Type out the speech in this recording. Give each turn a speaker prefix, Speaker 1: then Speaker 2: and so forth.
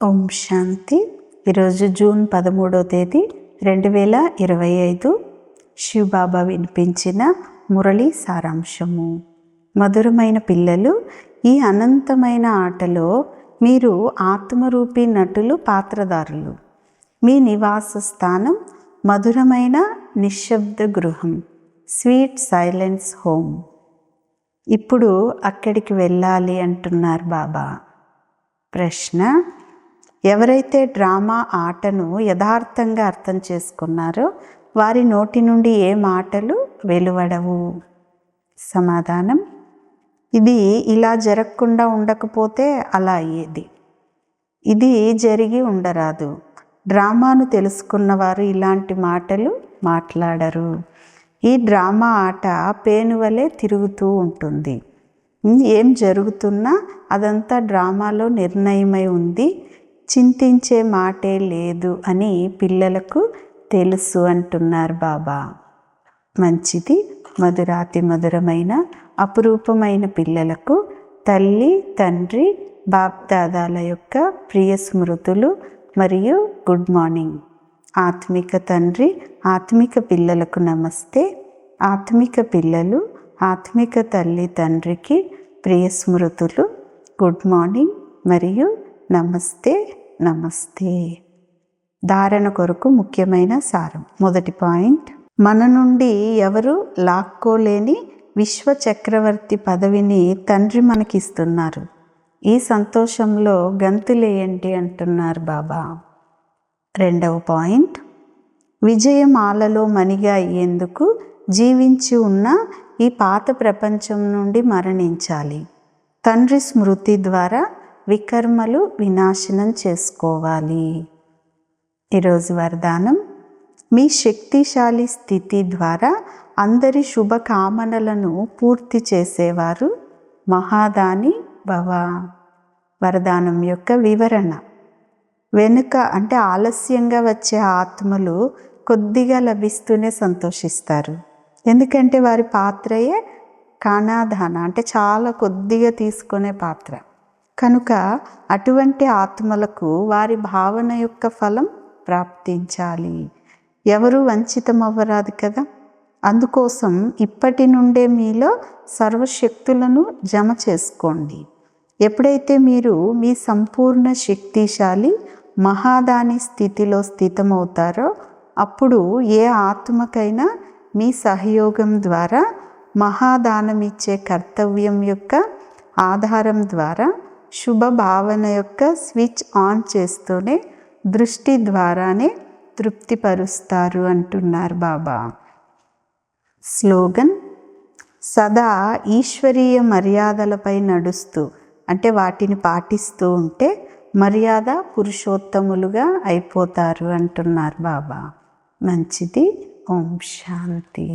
Speaker 1: ఓం శాంతి. ఈరోజు జూన్ 13వ తేదీ 2025. శివబాబా వినిపించిన మురళి సారాంశము. మధురమైన పిల్లలు, ఈ అనంతమైన ఆటలో మీరు ఆత్మరూపీ నటులు, పాత్రదారులు. మీ నివాస స్థానం మధురమైన నిశ్శబ్ద గృహం, స్వీట్ సైలెన్స్ హోమ్. ఇప్పుడు అక్కడికి వెళ్ళాలి అంటున్నారు బాబా. ప్రశ్న: ఎవరైతే డ్రామా ఆటను యథార్థంగా అర్థం చేసుకున్నారో వారి నోటి నుండి ఏ మాటలు వెలువడవు. సమాధానం: ఇది ఇలా జరగకుండా ఉండకపోతే అలా అయ్యేది. ఇది జరిగి ఉండరాదు. డ్రామాను తెలుసుకున్నవారు ఇలాంటి మాటలు మాట్లాడరు. ఈ డ్రామా ఆట పేనువలే తిరుగుతూ ఉంటుంది. ఏం జరుగుతున్నా అదంతా డ్రామాలో నిర్ణయమై ఉంది, చింతించే మాటే లేదు అని పిల్లలకు తెలుసు అంటున్నారు బాబా. మంచిది. మధురాతి మధురమైన అపురూపమైన పిల్లలకు తల్లి, తండ్రి, బాప్దాదాల యొక్క ప్రియ స్మృతులు మరియు గుడ్ మార్నింగ్. ఆత్మిక తండ్రి, ఆత్మిక పిల్లలకు నమస్తే. ఆత్మిక పిల్లలు ఆత్మిక తల్లి, తండ్రికి ప్రియ స్మృతులు, గుడ్ మార్నింగ్ మరియు నమస్తే నమస్తే. ధారణ కొరకు ముఖ్యమైన సారం. మొదటి పాయింట్: మన నుండి ఎవరు లాక్కోలేని విశ్వ చక్రవర్తి పదవిని తండ్రి మనకిస్తున్నారు. ఈ సంతోషంలో గంతులేయండి అంటున్నారు బాబా. రెండవ పాయింట్: విజయమాలలో మణిగా అయ్యేందుకు జీవించి ఉన్న ఈ పాత ప్రపంచం నుండి మరణించాలి. తండ్రి స్మృతి ద్వారా వికర్మలు వినాశనం చేసుకోవాలి. ఈరోజు వరదానం: మీ శక్తిశాలి స్థితి ద్వారా అందరి శుభకామనలను పూర్తి చేసేవారు మహాదాని భవ. వరదానం యొక్క వివరణ. వెనుక అంటే ఆలస్యంగా వచ్చే ఆత్మలు కొద్దిగా లభిస్తూనే సంతోషిస్తారు. ఎందుకంటే వారి పాత్రయే కానాదాన, అంటే చాలా కొద్దిగా తీసుకునే పాత్ర. కనుక అటువంటి ఆత్మలకు వారి భావన యొక్క ఫలం ప్రాప్తించాలి. ఎవరు వంచితమవ్వరాదు కదా. అందుకోసం ఇప్పటి నుండే మీలో సర్వశక్తులను జమ చేసుకోండి. ఎప్పుడైతే మీరు మీ సంపూర్ణ శక్తిశాలి మహాదాని స్థితిలో స్థితమవుతారో అప్పుడు ఏ ఆత్మకైనా మీ సహయోగం ద్వారా మహాదానమిచ్చే కర్తవ్యం యొక్క ఆధారం ద్వారా శుభ భావన యొక్క స్విచ్ ఆన్ చేస్తూనే దృష్టి ద్వారానే తృప్తిపరుస్తారు అంటున్నారు బాబా. స్లోగన్: సదా ఈశ్వరీయ మర్యాదలపై నడుస్తూ, అంటే వాటిని పాటిస్తూ ఉంటే మర్యాద పురుషోత్తములుగా అయిపోతారు అంటున్నారు బాబా. మంచిది. ఓం శాంతి.